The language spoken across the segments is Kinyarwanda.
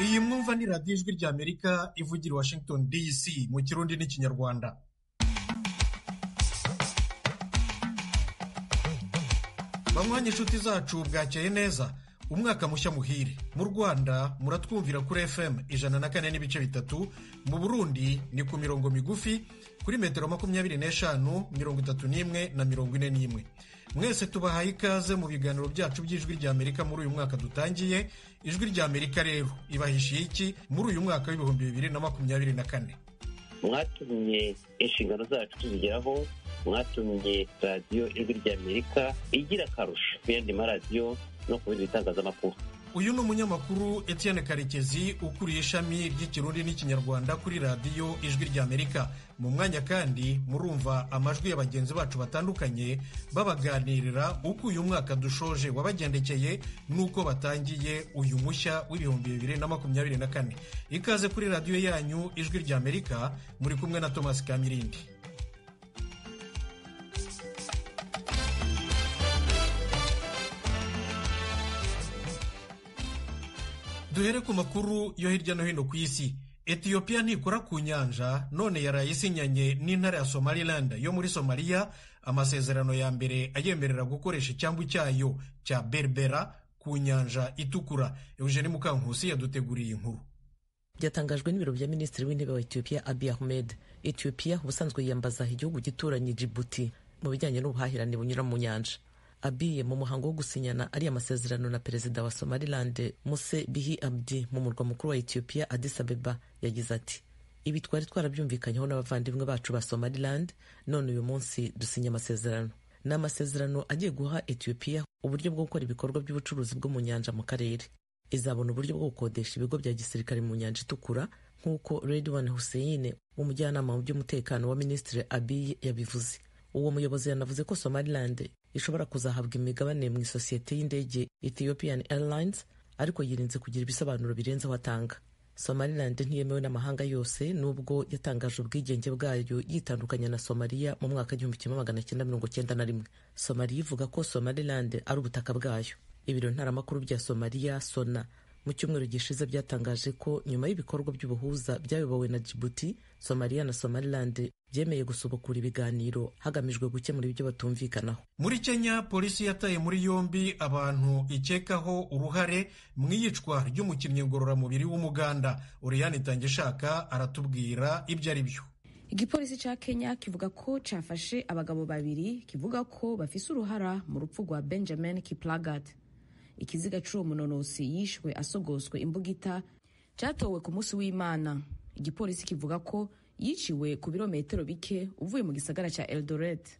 Iyi mwumva ni radiyo ijwi ry'Amerika ivugira i Washington DC mu Kirundi n'Ikinyarwanda. Banywanyi inshuti zacu bwakeye neza, umwaka mushya muhire. Mu Rwanda muratwumvira kuri FM 104.3, mu Burundi ni ku mirongo migufi kuri metero 25, 31 na 41. Mwese tubahaye ikaze mu biganiro byacu by'ijwi ry'Amerika muri uyu mwaka dutangiye. Ijwi ry'Amerika rero ibahishiye iki muri uyu mwaka w'ibihumbi 2024? Mwatumye inshingano zacu tuzigeraho, mwatumye radiyo ijwi ry'Amerika igira akarusho ku yandi maradiyo no ku bindi bitangazamakuru. Uyu ni umunyamakuru Etienne Karekezi ukuriye ishami ry'Ikirundi n'Ikinyarwanda kuri radiyo ijwi ry'Amerika. Mu mwanya kandi murumva amajwi ya bagenzi bacu batandukanye babaganirira uko uyu mwaka dushoje wabagendekeye nuko batangiye uyu mushya w'ibihumbi 2024. Ikaze kuri radiyo yanyu ijwi ry'Amerika, muri kumwe na Thomas Kamirindi. Duhere ku makuru yo hirya no hino ku isi. Ethiopia ntikora ku nyanja, none yaraye isinyanye n'intara ya Somaliland yo muri Somalia amasezerano ya mbere ayemerera gukoresha icyambu cyayo cya Berbera ku nyanja itukura. Eugene Mukankusi yaduteguriye inkuru. Byatangajwe n'ibiro bya Minisitiri w'Intebe wa Ethiopia Abiy Ahmed. Ethiopia ubusanzwe yiyambaza igihugu gituranye Djibouti mu bijyanye n'ubuhahirane bunyura mu nyanja. Abiy mu muhango wo gusinyana ari amasezerano na perezida wa Somaliland Muse Bihi Abdi mu murwa mukuru wa Ethiopia Addis Abeba yagize ati: ibi twari twarabyumvikanyeho n'abavandimwe bacu ba Somaliland, none uyu munsi dusinya amasezerano. Ni amasezerano agiye guha Ethiopia uburyo bwo gukora ibikorwa by'ubucuruzi bwo mu nyanja mu karere. Izabona uburyo bwo gukodesha ibigo bya gisirikare mu nyanja itukura nk'uko Redwan Hussein umujyanama mu by'umutekano wa Minisitiri Abiy yabivuze. Uwo muyobozi yanavuze ko Somaliland ishobora kuzahabwa imigabane mu isosiyete y'indege Ethiopian Airlines, ariko yirinze kugira ibisobanuro birenze aho atanga. Somaliland ntiyemewe n'amahanga yose nubwo yatangaje ubwigenge bwayo yitandukanya na Somalia mu mwaka 1991. Somalia ivuga ko Somaliland ari ubutaka bwayo. Ibiro ntaramakuru bya Somalia Sona mu cyumweru gishize byatangaje ko nyuma y'ibikorwa by'ubuhuza byayobowe na Djibouti, Somalia na Somaliland byemeye gusubukura ibiganiro hagamijwe gukemura ibyo batumvikanaho. Muri Kenya, polisi yataye muri yombi abantu ikekaho uruhare mu iyicwa ry'umukinnyi ngororamubiri w'Umuganda. Oriane Tangishaka aratubwira ibyo ari byo. Igipolisi ca Kenya kivuga ko cafashe abagabo babiri kivuga ko bafise uruhara mu rupfu rwa Benjamin Kiplagat. Ikiziga c'uwo munonosi yishwe asogoswe imbugita catowe ku munsi w'Imana. Igipolisi kivuga ko yiciwe ku birometero bike uvuye mu gisagara ca Eldoret.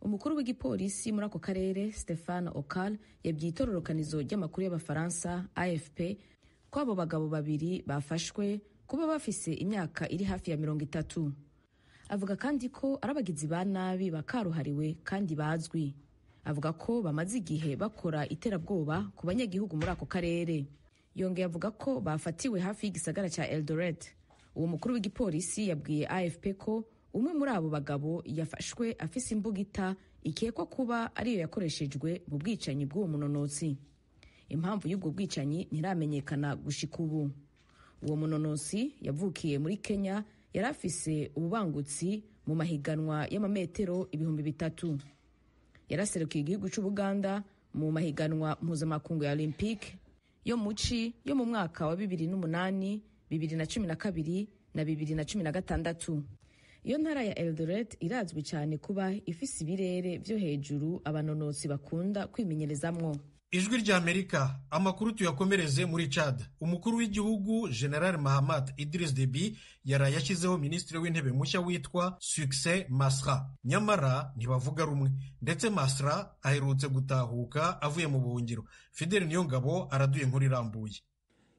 Umukuru w'igipolisi muri ako karere Stefan Okal yabwiye itororokanizo ry'amakuru y'Abafaransa AFP ko abo bagabo babiri bafashwe kuba bafise imyaka iri hafi ya 30. Avuga kandi ko ari abagizi ba nabi bakaruhariwe kandi bazwi. Avuga ko bamaze igihe bakora iterabwoba ku banyagihugu muri ako karere. Yongeye avuga ko bafatiwe hafi y'igisagara ca Eldoret. Uwo mukuru w'igipolisi yabwiye AFP ko umwe muri abo bagabo yafashwe afise imbugita ikekwa kuba ariyo yakoreshejwe mu bwicanyi bw'uwo munonosi. Impamvu y'ubwo bwicanyi ntiramenyekana gushika ubu. Uwo munonosi yavukiye muri Kenya, yari afise ububangutsi mu mahiganwa y'amametero 3000. Yaraserukiye igihugu c'Ubuganda mu mahiganwa mpuzamakungu ya Olympique yo muci yo mu mwaka wa 2008, 2012 na 2016. Iyo ntara ya Eldoret irazwi cyane kuba ifise ibirere vyo hejuru abanonotsi bakunda kwimenyerezamwo. Ijwi ry'Amerika, amakuru tuyakomereze muri Chad. Umukuru w'igihugu General Mahamat Idriss Deby yaraye yashyizeho Minisitiri w'Intebe mushya witwa Succès Masra. Nyamara ntibavuga rumwe, ndetse Masra aherutse gutahuka avuye mu buhungiro. Fidel Niyongabo araduye inkuru irambuye.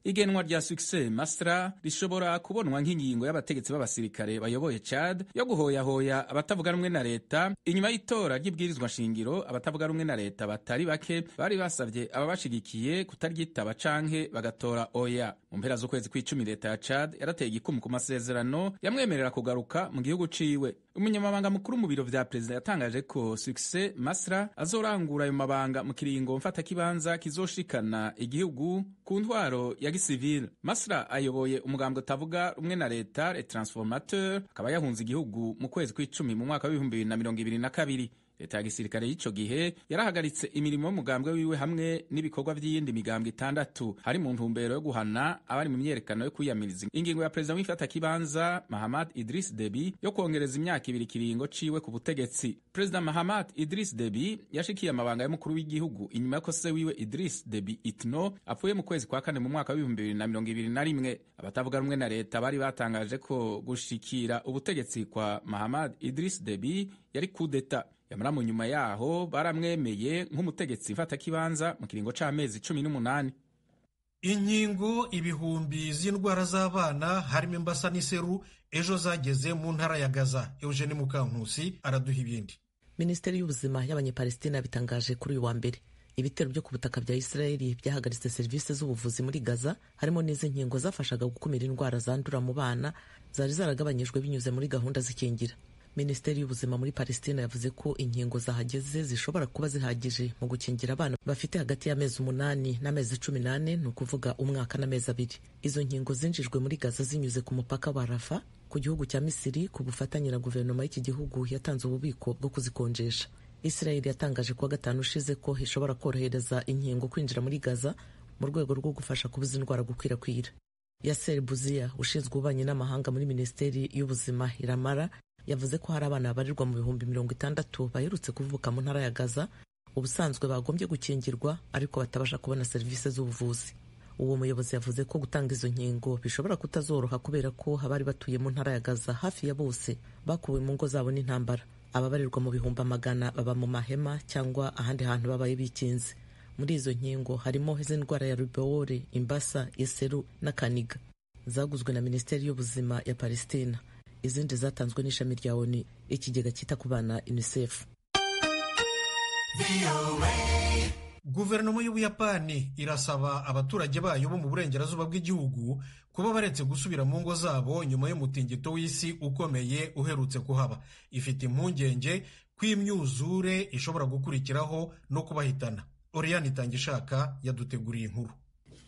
Igenwa rya Succès Masra rishobora kubonwa nk'ingingo y'abategetsi b'abasirikare bayoboye Chad yo guhoyahoya abatavuga rumwe na leta. Inyuma y'itora ry'ibwirizwa shingiro, abatavuga rumwe na leta batari bake bari basavye ababashigikiye kutaryitaba canke bagatora oya. Mu mpera z'ukwezi kw'icumi leta ya Chad yarateye igikumu ku masezerano yamwemerera kugaruka mu gihugu ciwe. Umunyamabanga mukuru mu biro vya perezida yatangaje ko Succès Masra azorangura ayo mabanga mu kiringo mfata kibanza kizoshikana igihugu ku ntwaro ya kuri civile. Masra ayoboye umugambwe utavuga rumwe na leta Les Transformateurs, akaba yahunze igihugu mu kwezi kw'icumi mu mwaka w'2022. Leta ya gisirikare y'ico gihe yarahagaritse imirimo y'umugambwe wiwe hamwe n'ibikorwa vy'iyindi migambwe 6 hari mu ntumbero yo guhana abari mu myerekano yo kwiyamiriza ingingo ya perezida w'ifata kibanza Mahamat Idris Deby yo kongereza imyaka 2 kiringo ciwe ku butegetsi. Perezida Mahamat Idris Deby yashikiye amabanga y'umukuru w'igihugu inyuma ko se wiwe Idris Deby Itno apfuye mu kwezi kwa kane mu mwaka wa 2021. Abatavuga rumwe na leta bari batangaje ko gushikira ubutegetsi kwa Mahamat Idris Deby yari coup d'etat. Yamara mu nyuma yaho baramwemeye nk'umutegetsi mfata kibanza mu kiringo c'amezi 18. Inkingo ibihumbi z'indwara z'abana harimo imbasa n'iseru ejo zageze mu ntara ya Gaza. Eugene Mukankusi araduha ibindi. Minisiteri y'ubuzima y'Abanyapalestina bitangaje kuri uyu wa mbere ibitero byo ku butaka bya Israeli byahagaritse serivisi z'ubuvuzi muri Gaza, harimo n'izi nkingo zafashaga gukumira indwara zandura mu bana zari zaragabanyijwe binyuze muri gahunda z'ikingira. Minisiteri y'ubuzima muri Palestina yavuze ko inkingo zahageze zishobora kuba zihagije mu gukingira abana bafite hagati y'amezi 8 n'amezi 18, ni ukuvuga umwaka n'amezi 2. Izo nkingo zinjijwe muri Gaza zinyuze ku mupaka wa Rafa ku gihugu cya Misiri ku bufatanye na guverinoma y'iki gihugu yatanze ububiko bwo kuzikonjesha. Israel yatangaje kuwa gatanu ushize ko ishobora korohereza inkingo kwinjira muri Gaza mu rwego rwo gufasha kubuza indwara gukwirakwira. Yasser Buzia ushinzwe ububanyi n'amahanga muri Minisiteri y'ubuzima Iramara yavuze ko hari abana babarirwa mu bihumbi 60 baherutse kuvuka mu ntara ya Gaza ubusanzwe bagombye gukingirwa ariko batabasha kubona serivisi z'ubuvuzi. Uwo muyobozi yavuze ko gutanga izo nkingo bishobora kutazoroha kubera ko abari batuye mu ntara ya Gaza hafi ya bose bakuwe mu ngo zabo n'intambara. Ababarirwa mu bihumbi amagana baba mu mahema cyangwa ahandi hantu babaye bikinze. Muri izo nkingo harimo iz'indwara ya rubeole, imbasa, iseru na kaniga zaguzwe na Minisiteri y'ubuzima ya Palestina. Izindi zatanzwe n'ishami rya ONU, ikigega cyita ku bana UNICEF. Guverinoma y'Ubuyapani irasaba abaturage bayo bo mu burengerazuba bw'igihugu kuba baretse gusubira mu ngo zabo nyuma y'umutingito w'isi ukomeye uherutse kuhaba. Ifite impungenge ko imyuzure ishobora gukurikiraho no kubahitana. Oriane Itangishaka yaduteguriye inkuru.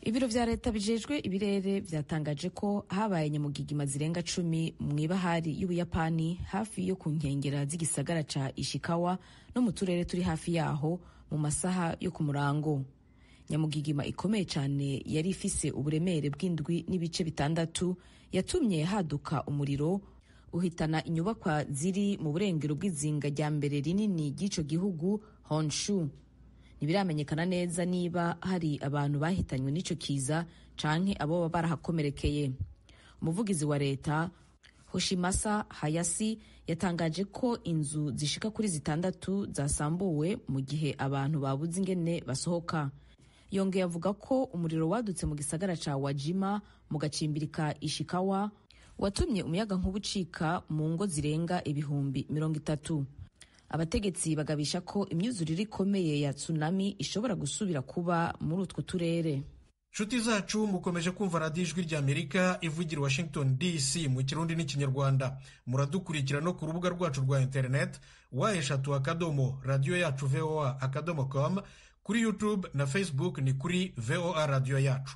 Ibiro vya leta bijejwe ibirere vyatangaje ko habaye nyamugigima zirenga 10 mw'ibahari y'Ubuyapani hafi yo ku nkengera z'igisagara ca Ishikawa no mu turere turi hafi yaho mu masaha yo ku murango. Nyamugigima ikomeye cyane yari ifise uburemere bw'indwi n'ibice 6 yatumye haduka umuriro uhitana inyubakwa ziri mu burengero bw'izinga rya mbere rinini ry'ico gihugu Honshu. Ntibiramenyekana neza niba hari abantu bahitanywe n'ico kiza canke abo barahakomerekeye. Umuvugizi wa leta Hoshimasa Hayashi yatangaje ko inzu zishika kuri 6 zasambuwe mu gihe abantu babuze ingene basohoka. Yongeye avuga ko umuriro wadutse mu gisagara ca Wajima mu gacimbirika Ishikawa watumye umuyaga nk'ubucika mu ngo zirenga ibihumbi 30. Abategetsi bagabisha ko imyuzurire ikomeye ya tsunami ishobora gusubira kuba muri utwo turere. Nshuti zacu mukomeje kumva radiyo ijwi ry'Amerika ivugira Washington DC mu Kirundi n'Ikinyarwanda. Muradukurikira no ku rubuga rwacu rwa internet wa@radio-yacu.voa.com, kuri YouTube na Facebook ni kuri VOA Radio Yacu.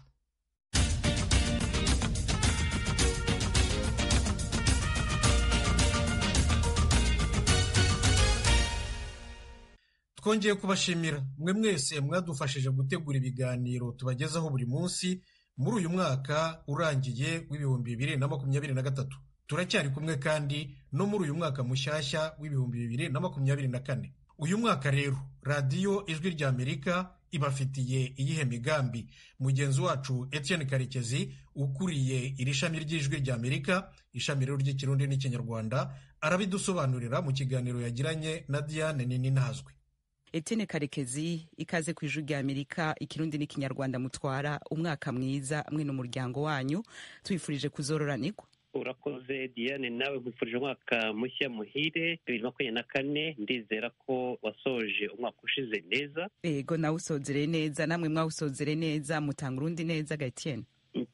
Twongeye kubashimira mwe mwese mwadufashije gutegura ibiganiro tubagezaho buri munsi muri uyu mwaka urangiye w'ibihumbi 2023. Turacyari kumwe kandi no muri uyu mwaka mushyashya w'ibihumbi 2024. Uyu mwaka rero radiyo ijwi ry'Amerika ibafitiye iyihe migambi? Mugenzi wacu Etienne Karekezi ukuriye iri shami ry'ijwi ry'Amerika, ishami rero ry'Ikirundi n'Ikinyarwanda, arabidusobanurira mu kiganiro yagiranye na Diane Nininazwe. Etienne Karekezi, ikaze ku ijwi ry'Amerika, Ikirundi n'Ikinyarwanda. Mutwara umwaka mwiza mwe n'umuryango wanyu, twifurije kuzororanirwa. Urakoze Diane, nawe nkwifurije umwaka mushya muhire 2024. Ndizera ko wasoje umwaka ushize neza. Ego, nawe usozere neza, namwe mwawusozere neza, mutanga urundi neza Etienne.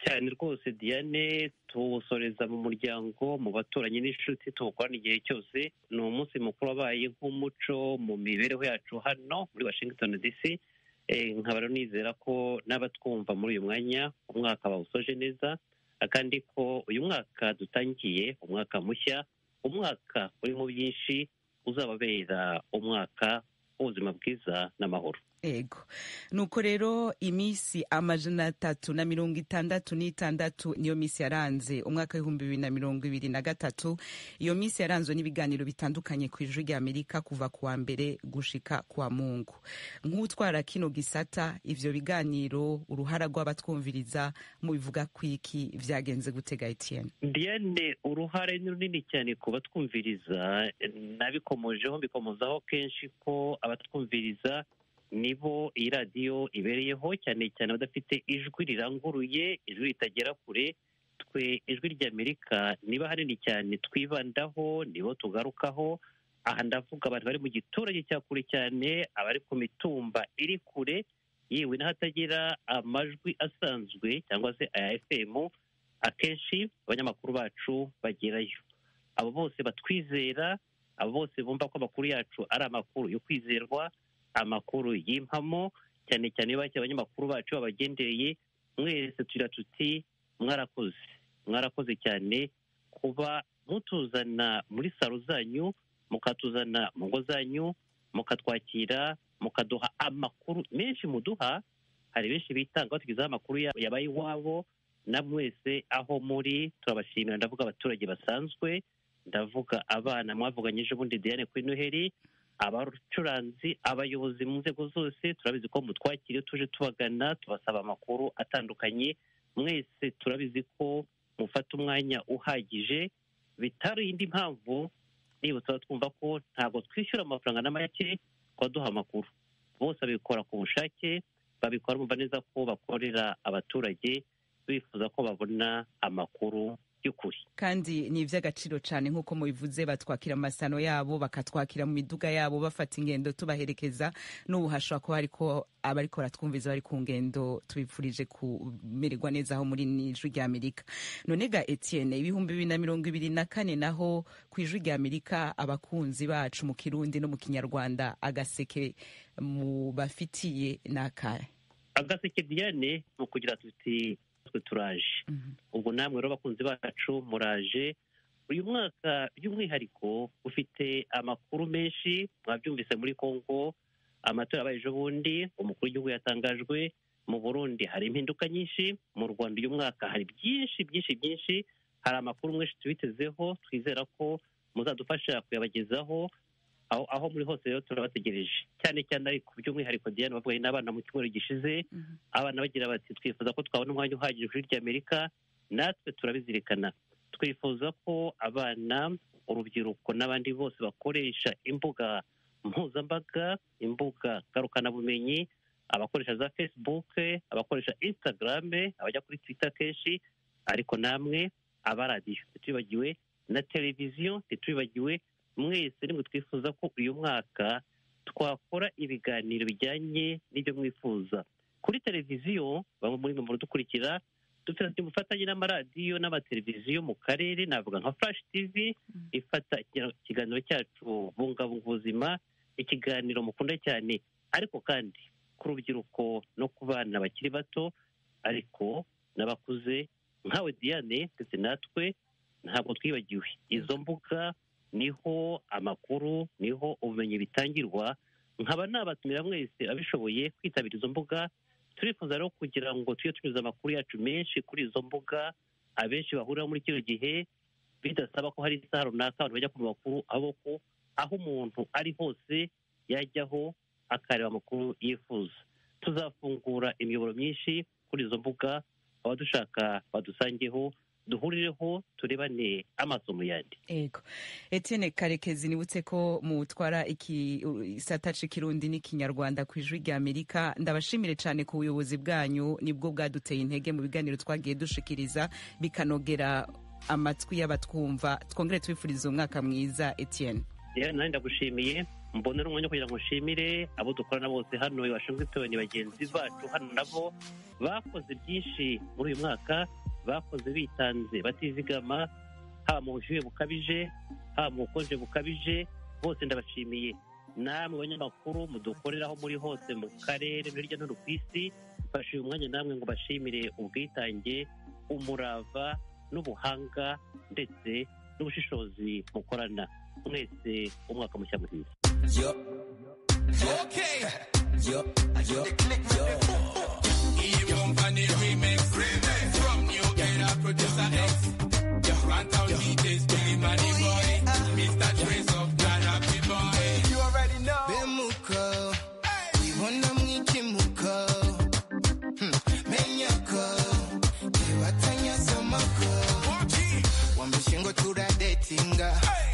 Cyane rwose Diane, tuwusoreza mu muryango, mu baturanyi n'inshuti, tuwukorana igihe cyose. Ni umunsi mukuru wabaye nk'umuco mu mibereho yacu hano muri Washington DC. nkaba nizera ko n'abatwumva muri uyu mwanya umwaka bawusoje neza, kandi ko uyu mwaka dutangiye umwaka mushya, umwaka urimo byinshi, uzababera umwaka w'ubuzima bwiza n'amahoro. Ego nuko rero iminsi 366 niyo minsi yaranze umwaka w'2023. Iyo minsi yaranzwe n'ibiganiro bitandukanye ku ijwi ry'Amerika kuva kuwa mbere gushika kwa Mungu. Nk'utwara kino gisata, ivyo biganiro uruhara rw'abatwumviriza mu bivuga kwiki vyagenze gutega Etienne? Diane, uruhare ni runini cyane ku batwumviriza, mbikomozaho kenshi ko abatwumviriza nibo iyi radiyo ibereyeho, cyane cyane abadafite ijwi riranguruye, ijwi ritagera kure. Twe ijwi ry'Amerika niba hanini cyane twibandaho, nibo tugarukaho. Aha ndavuga abantu bari mu giturage cya kure cyane, abari ku mitumba iri kure, yewe n'ahatagira amajwi asanzwe cyangwa se aya FM, akenshi abanyamakuru bacu bagerayo. Abo bose batwizera, abo bose bumva ko amakuru yacu ari amakuru yo kwizerwa, amakuru y'impamo, cyane cyane bake abanyamakuru bacu babagendereye. Mwese tugira tuti mwarakoze cyane kuba mutuzana muri salo zanyu, mukatuzana mu ngo zanyu, mukatwakira, mukaduha amakuru menshi muduha. Hari benshi bitanga batugezaho amakuru yabaye iwabo, na mwese aho muri turabashimira. Ndavuga abaturage basanzwe, ndavuga abana mwavuganye ejo bundi Diane kuri Noheli, abacuranzi, abayobozi mu nzego zose, turabizi ko mutwakiriye tuje tubagana tubasaba amakuru atandukanye. Mwese turabizi ko mufata umwanya uhagije, bitari indi mpamvu. Niba tuba twumva ko ntabwo twishyura amafaranga na make kubaduha amakuru. Bose babikora ku bushake, babikora bumva neza ko bakorera abaturage, bifuza ko babona amakuru y'ukuri. Kandi ni iby'agaciro cyane nk'uko mubivuze, batwakira amasano yabo, bakatwakira mu miduga yabo, bafata ingendo tubaherekeza. N'ubu hashobora kuba ariko abariko baratwumviza bari ku ngendo, tubifurije kumererwa neza aho muri ijwi ry'Amerika. None ga Etienne, 2024 naho ku ijwi ry'Amerika, abakunzi bacu mu Kirundi no mu Kinyarwanda, agaseke mu bafitiye n'akahe? Agaseke Diane mu kugira tuti twe turaje. Ubwo namwe rero abakunzi bacu muraje. Uyu mwaka by'umwihariko ufite amakuru menshi. Mwabyumvise muri Kongo amatora yabaye ejo bundi, umukuru w'igihugu yatangajwe. Mu Burundi hari impinduka nyinshi. Mu Rwanda uyu mwaka hari byinshi. Hari amakuru menshi tubitezeho, twizera ko muzadufasha kuyabagezaho aho muri hose. Rero turabategereje cyane ariko by'umwihariko Diane bavuye n'abana mu cyumweru gishize. Abana bagira bati twifuza ko twabona umwanya uhagije kuri ry'Amerika. Natwe turabizirikana, twifuza ko abana, urubyiruko n'abandi bose bakoresha imbuga mpuzambaga, imbuga ngarukanabumenyi, abakoresha za Facebook, abakoresha Instagram, abajya kuri Twitter kenshi. Ariko namwe abaradiyo tutibagiwe, na televiziyo tutibagiwe, mwese nimwe twifuza ko uyu mwaka twakora ibiganiro bijyanye n'ibyo mwifuza. Kuri televiziyo bamwe muri mwe dukurikira, dufite ubufatanye n'amaradiyo n'amateleviziyo mu karere. Navuga nka Flash TV ifata ikiganiro cyacu bungabunga ubuzima, ikiganiro mukunda cyane. Ariko kandi ku rubyiruko no ku bana bakiri bato, ariko n'abakuze nkawe Diane, ndetse natwe ntabwo twibagiwe. Izo mbuga niho amakuru, niho ubumenyi bitangirwa. Nkaba nabatumira mwese abishoboye kwitabira izo mbuga. Turifuza rero kugira ngo tujye tunyuza amakuru yacu menshi kuri izo mbuga, abenshi bahurira muri kino gihe, bidasaba ko hari isaha runaka abantu bajya ku makuru, aho umuntu ari hose yajyaho akareba amakuru yifuza. Tuzafungura imiyoboro myinshi kuri izo mbuga, abadushaka badusangeho, duhurireho turebane amaso mu yandi. Ego Etienne Karekezi, nibutse ko mutwara isata c'Ikirundi n'Ikinyarwanda ku ijwi ry'Amerika. Ndabashimire cyane ku buyobozi bwanyu, nibwo bwaduteye intege mu biganiro twagiye dushikiriza, bikanogera amatwi y'abatwumva. Twongere twifuriza umwaka mwiza Etienne. Nanjye ndagushimiye, mbonera umwanya kugira ngo nshimire abo dukorana bose hano i Washington, bagenzi bacu hano nabo bakoze byinshi muri uyu mwaka, bakoze bitanze batizigama, haba mu bushyuhe bukabije, haba mu bukonje bukabije. Bose ndabashimiye. namwe abanyamakuru mudukoreraho muri hose mu karere hirya no hino ku isi, mfashe uyu mwanya namwe ngo bashimire ubwitange, umurava n'ubuhanga ndetse n'ubushishozi mukorana. Mwese umwaka mushya muhire.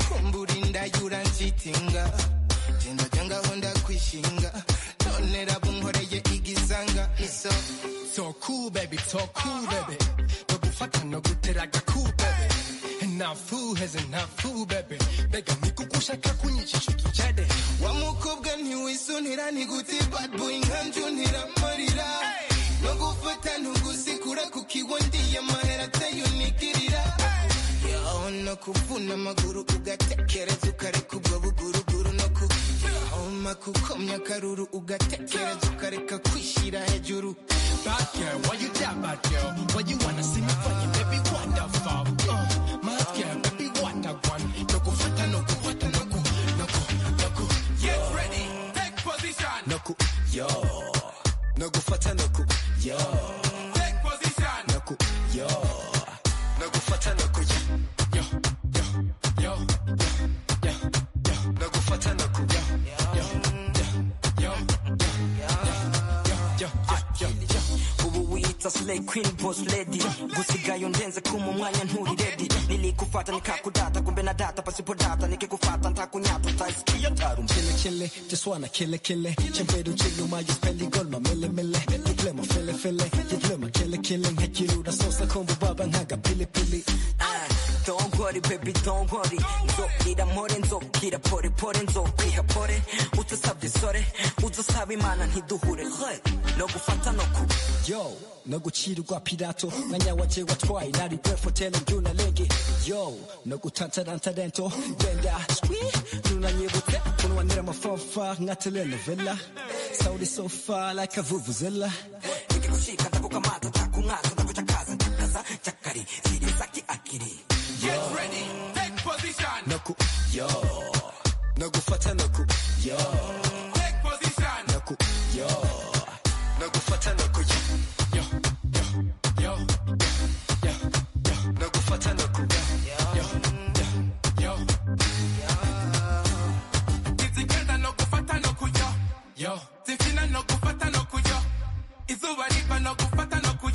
Kumburinda yuranchitinga Jenda janga honda kwishinga Tonera bunghoreye igizanga Iso So cool baby, so cool baby No gufata no guteraga cool baby Enough food has enough food baby Bega mikukushaka kunyichisha tujade Wamukobwa ntiwisunira niguti bad boy nkanjunira marira No gufata no gusikura kukiwondiye mahera tayunikirira no kuvuna amaguru ugatekereza ukareka ubwo buguruguru no kuhoma kukomya akaruru ugatekereza ukareka kwishira hejuru. Bad girl, why you that bad girl? Why you wanna see me funny, baby, wonderful. Mad girl, baby, what I want. No gufata, no gufata, no gu, no gu, no gu. Get ready, take position. No gu, yo. No gufata, no gu, yo. Take position. No gu, yo. No gufata, no gu, yo. Slay queen boss lady gusigayo ndenze kuma mwanya nturi ready nilikufata nikakudata kumbe na data pasipo data nikikufata ntakunyata utasikia tarum chile just wanna kill it chembedu chilu ma you spelling gold ma mele you play my fele you play my killing hekiru da sosa kombo baba nhaga pili don't worry baby don't worry nzokira more nzokira pore nzokira pore utasabye sore uzasaba imana ntiduhure no gufata no ku yo no gucirwa pirato nanyawaje watwaye nari hotel nduna lenge yo no gutantaranta dento genda nunanyebute kunwanira amafafa ngatele novela saudi sofa like a vuvuzela nikikushika takukamata takungata takuchakaza kaza chakari siri saki akiri. Get ready, take position. Noku, yo. Nogu fata noku, yo. Take position. Noku, yo. Nogu fata noku, yo. Yo. Nogu fata noku, yo. Kitsikenda nogu fata noku, yo. Tifina nogu fata noku, yo. Izuba riba nogu fata noku,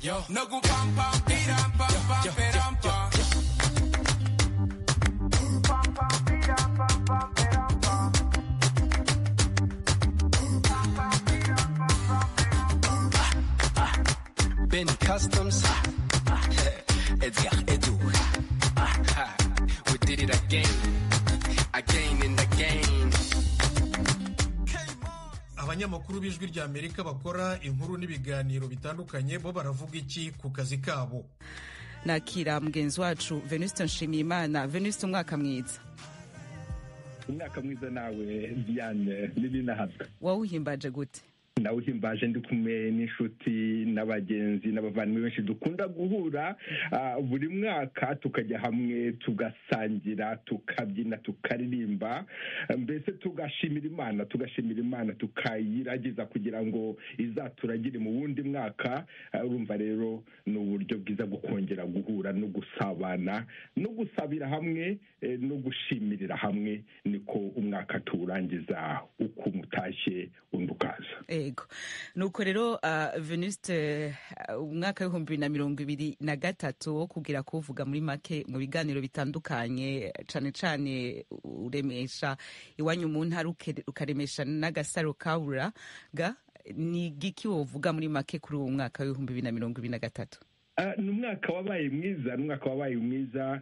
yo. Nogu pam pam, piram pam pam, peram pam. Benny Customs, Edgar Edu. We did it again and again. Abanyamakuru b'ijwi ry'Amerika bakora inkuru n'ibiganiro bitandukanye bo baravuga iki ku kazi kabo? Nakira mugenzi wacu Venuste Nshimiyimana. Venuste, umwaka mwiza. Umwaka mwiza nawe Diane n'ibinahazwa. Wowe uhimbaje gute? Nawuhimbaje ndi kumwe n'inshuti n'abagenzi n'abavandimwe benshi dukunda guhura buri mwaka tukajya hamwe tugasangira tukabyina tukaririmba mbese tugashimira Imana tukayiragiza kugira ngo izaturagire mu wundi mwaka. Urumva rero ni uburyo bwiza bwo kongera guhura no gusabana no gusabira hamwe no gushimirira hamwe, niko umwaka tuwurangiza uko umutashye undi ukaza. Nuko rero Venuste, umwaka w'2023 wo kugira kuvuga muri make mu biganiro bitandukanye cane uremesha iwanyu mu ntara ukaremesha n'agasaro kaburaga, ni giki wovuga muri make kuri uwo mwaka w'2023? Ni umwaka wabaye mwiza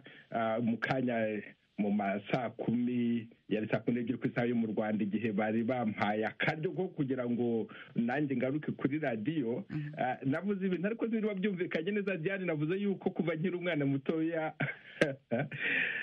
mu kanya mu masaa 10 yari saa 10 ku isaha yo mu Rwanda igihe bari bampaye akaryo ko kugira ngo nanjye ngaruke kuri radio. Navuze ibintu ariko niba byumvikanye neza Diane, navuze yuko kuva nkiri umwana mutoya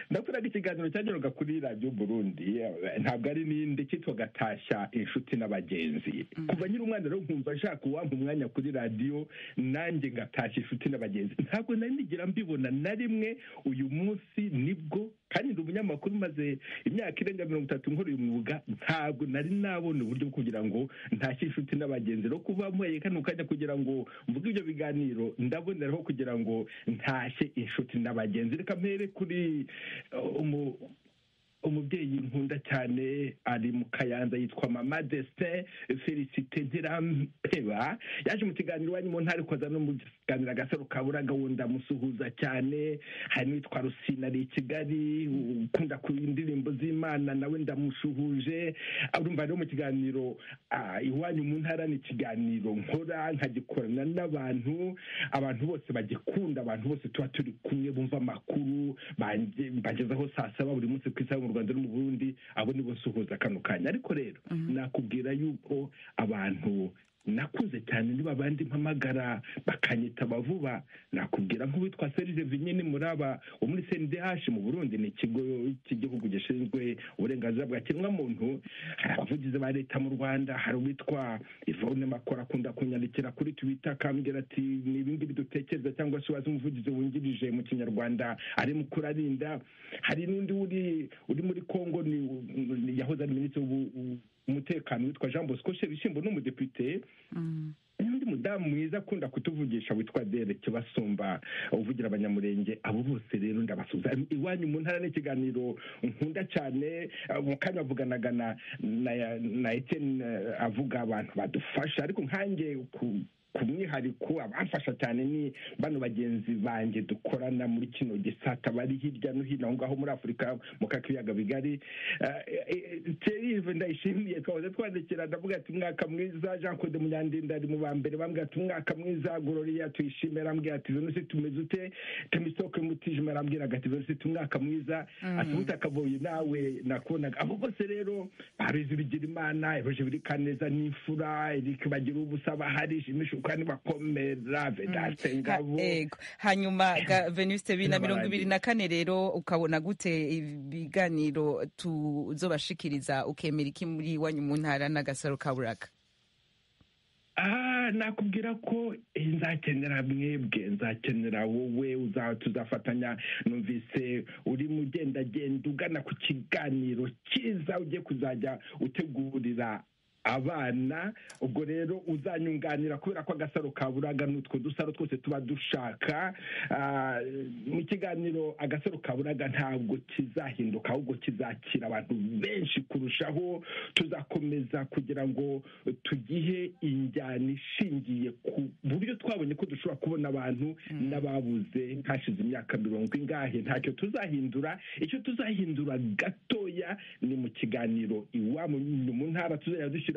nakoraga ikiganiro cyageraga kuri radio Burundi, ntabwo ari ninde cyitwaga Tasha inshuti n'abagenzi. Kuva nkiri umwana rero nkumva nshaka uwampa umwanya kuri radio nanjye ngatasha inshuti n'abagenzi. Ntabwo nari nigira mbibona na rimwe. Uyu munsi nibwo, kandi ndi umunyamakuru maze imyaka irenga 30 nkora uyu mwuga, ntabwo nari nabona uburyo bwo kugira ngo ntashye inshuti n'abagenzi. Rero kuva mpeye kano kanya kugira ngo mvuge ibyo biganiro, ndaboneraho kugira ngo ntashye inshuti n'abagenzi. Reka mpere kuri umubyeyi nkunda cyane ari mu Kayanza yitwa Mama Destin Felicite Ntirampeba. Yaje mu kiganiro wanyu mu ntari koza no mu kiganiro Agasaro Kaburaga, wunda musuhuza cyane. Hari nitwa Rusina ari Kigali ukunda ku indirimbo z'Imana, nawe ndamushuhuje. Urumva rero mu kiganiro iwanyu mu ntara ni ikiganiro nkora nkagikorana n'abantu, abantu bose bagikunda, abantu bose tuba turi kumwe bumva amakuru bagezaho saa 7 buri munsi ku isaha mu Rwanda no mu Burundi. Abo nibo nsuhuza kano kanya. Ariko rero nakubwira yuko abantu nakuze cyane niba bandi mpamagara bakanyita bavuba. Nakubwira nk'uwitwa Serge Vinyini Muraba wo muri CNDH mu Burundi, ni ikigo cy'igihugu gishinzwe uburenganzira bwa kiremwamuntu. Hari abavugizi ba leta mu Rwanda, hari uwitwa Yvonne Makora akunda kunyandikira kuri Twitter akambwira ati ni ibingibi dutekereza, cyangwa se wazi umuvugizi wungirije mu Kinyarwanda ari mu kurarinda. Hari n'undi uri muri Kongo ni yahoze ari minisitiri w'umutekano witwa Jean Bosco Shebishimbo n'umudepite. Undi mudamu mwiza akunda kutuvugisha witwa Derek Basumba uvugira abanyamurenge. Abo bose rero ndabasuza. Iwanyu mu ntara n'ikiganiro nkunda cyane. Mu kanya avuganaga na Etienne avuga abantu badufasha, ariko nkanjye kumwihariko abamfasha cyane ni bano bagenzi banjye dukorana muri kino gisata bari hirya no hino ngaho muri Afurika mu kakiyaga bigari. Terive ndayishimiye twahoze twandikira ndavuga ati mwaka mwiza. Jean Claude Munyandinda ari mu bambere bambwira ati mwaka mwiza. Gloria tuyishimira ambwira ati Venus tumeze ute. Temistoke Mutijima arambwira ati Venus mwaka mwiza. Atubuta kaboye nawe nakonaga. Abo bose rero barizi bigira Imana, ebeje biri Kaneza n'imfura, Eric bagira ubusaba hari shimisho kandi bakomera Vedaste Ngabo. Hanyuma Venus 2024 rero ukabona gute ibiganiro tuzobashikiriza ukemera iki muri wanyu mu ntara n'Agasaro Kaburaga? Nakubwira ko nzakenera mwebwe, nzakenera wowe, tuzafatanya. Numvise uri mugendagenda ugana ku kiganiro cyiza ugiye kuzajya utegurira abana. Ubwo rero uzanyunganira kubera ko Agasaro Kaburaga n'utwo dusaro twose tuba dushaka. Mu kiganiro Agasaro Kaburaga ntabwo kizahinduka, ahubwo kizakira abantu benshi kurushaho. Tuzakomeza kugira ngo tugihe injyana ishingiye ku buryo twabonye ko dushobora kubona abantu n'ababuze hashize imyaka 40 ingahe. Ntacyo tuzahindura. Icyo tuzahindura gatoya ni mu kiganiro iwamu mu ntara tuzajya dushyiramo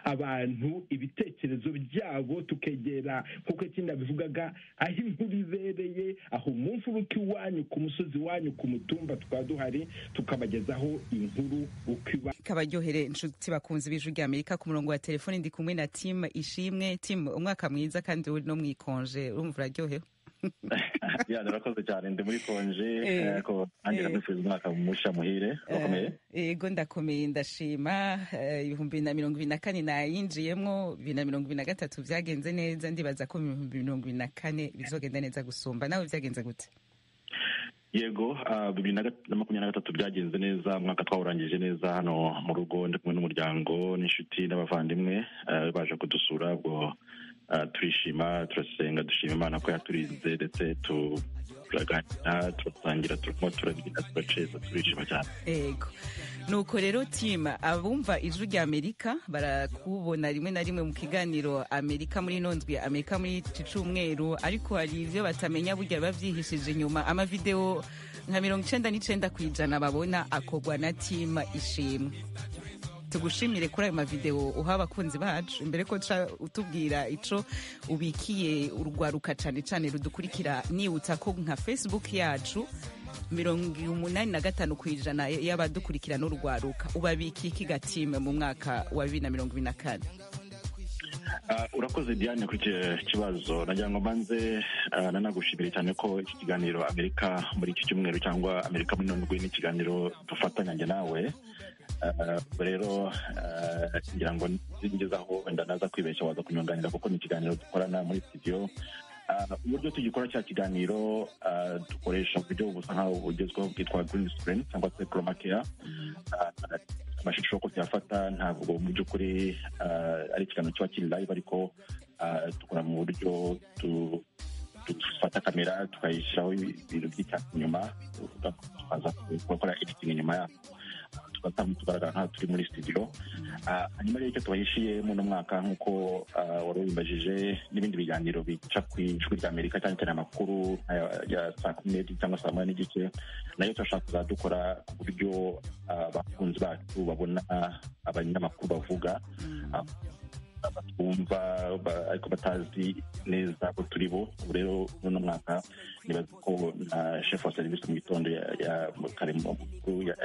abantu ibitekerezo byabo, tukegera nkuko kinda bivugaga aho inkuru ibereye, aho mu mfuruka iwanyu ku musozi wanyu ku mutumba tukaba duhari tukabagezaho inkuru ukiba. Kabaryohere inshuti bakunze b'Ijwi ry'Amerika. Ku murongo wa telefone ndi kumwe na Tim Ishimwe. Tim, umwaka mwiza kandi uri no mwikonje, urumva uraryohewe? Narakoze cyane, ndi muri konje ko nanjye ndabifuza umwaka musha muhire. Urakomeye? Yego ndakomeye ndashima. 2024 nayinjiyemwo, 2023 byagenze neza. Ndibaza ko 2024 bizogenda neza gusumba. Nawe byagenze gute? Yego, 2023 byagenze neza. Umwaka twawurangije neza hano mu rugo, ndi kumwe n'umuryango n'inshuti n'abavandimwe baje kudusura. Ubwo turishima, turasenga, dushima Imana ko yaturinze, ndetse turaganira, turasangira, turabyina, turaceza, turishima cyane. Yego. Nuko rero Tim, abumva Ijwi ry'Amerika barakubona rimwe na rimwe mu kiganiro Amerika muri nondwi, Amerika muri cicumweru, ariko hari ivyo batamenya burya bavyihishije inyuma. Amavideo nka 99% babona akogwa na Tim Ishimwe. tugushimire kuri ayo mavideo uha abakunzi bacu imbere ko utubwira ico ubikiye urwaruka cane cane rudukurikira. nibutsa ko nka Facebook yacu 85% y'abadukurikira n'urwaruka. ubabikiye iki gatime mu mwaka wa 2024? Urakoze Diane kuri iki kibazo. Nagira ngo mbanze nanagushimire cyane ko iki kiganiro Amerika muri iki cyumweru cyangwa Amerika muri none ni ikiganiro dufatanya njye nawe. Rero ngira ngo ngezaho wenda naza kwibeshya waza kunyunganira kuko ni ikiganiro dukorana muri studio. Uburyo tugikora cya kiganiro dukoresha uburyo busa nkaho bugezweho bwitwa green screen cyangwa se chroma key. Amashusho ko tuyafata ntabwo mu by'ukuri ari ikiganiro kiba kiri live, ariko dukora mu buryo dufata kamera tukayishyiraho ibintu by'icyatsi inyuma, tukaza gukora editing inyuma yaho, tugaragara nkaho turi muri studio. Hanyuma rero icyo tubahishiye muno mwaka nk'uko wari ubimbajije, n'ibindi biganiro bica ku ijwi ry'Amerika cyane cyane amakuru ya saa 10 cyangwa saa 8 n'igice, nayo turashaka kuzadukora ku buryo abakunzi bacu babona abanyamakuru bavuga, batwumva ariko batazi neza ko turi bo. Rero muno mwaka nibaza ko na chef wa service mu gitondo ya Karimo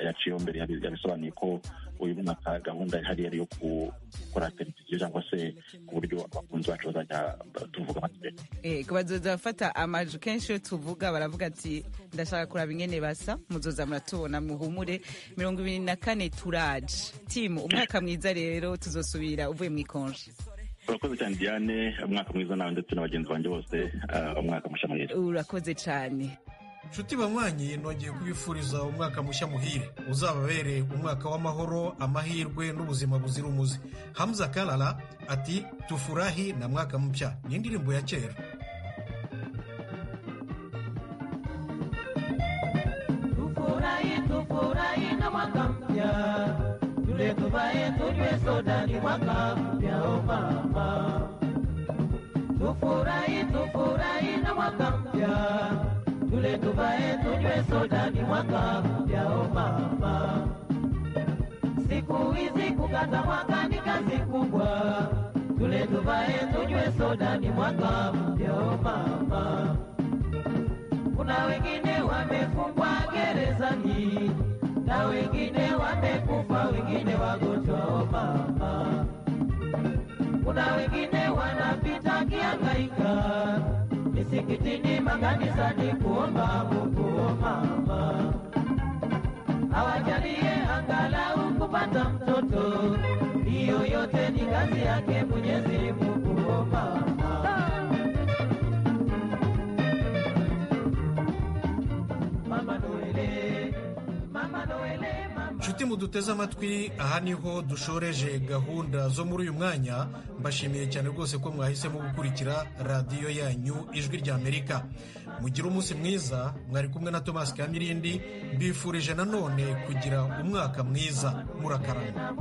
yaciye mbere yabisobanuye ko uyu mwaka gahunda ihari ari yo gukora televiziyo cyangwa se ku buryo abakunzi bacu bazajya tuvuga amateka. Bazoza bafata amajwi kenshi yo tuvuga baravuga ati ndashaka kuraba ingene basa, muzoza muratubona muhumure. 2024 turaje team. umwaka mwiza rero, tuzosubira uvuye mu ikonje. Urakoze cyane Diane, umwaka mwiza nawe ndetse n'abagenzi banjye bose, umwaka mushya muhire. Urakoze cyane nshuti banywanyi, nongeye kubifuriza umwaka mushya muhire, uzababere umwaka w'amahoro, amahirwe n'ubuzima buzira umuze. Hamza Kalala ati tufurahi na mwaka mpya, ni indirimbo ya kera. Tufurahi na mwaka mpya, tule tuvae tunywe soda, ni mwaka mpya o mama. Tufurahi na mwaka mpya, tule tuvae tunywe soda, ni mwaka mpya o mama. Siku hizi kukata mwaka ni kazi kubwa, tule tuvae tunywe soda, ni mwaka mpya o mama. Kuna wengine wamefungwa gerezani na wengine wamekufa, wengine wagonjwa o mama. Kuna wengine wanapita kihangaika misikitini, makanisani kuomba Mungu o mama. Awajalie angalau kupata mtoto, hiyo yote ni kazi yake Mwenyezi Mungu o mama. Nshuti muduteze amatwi, aha niho dushoreje gahunda zo muri uyu mwanya. Mbashimiye cyane rwose ko mwahisemo gukurikira radiyo yanyu ijwi ry'Amerika. Mugire umunsi mwiza. Mwari kumwe na Thomas Kamirindi, mbifurije nanone kugira umwaka mwiza. Murakarama.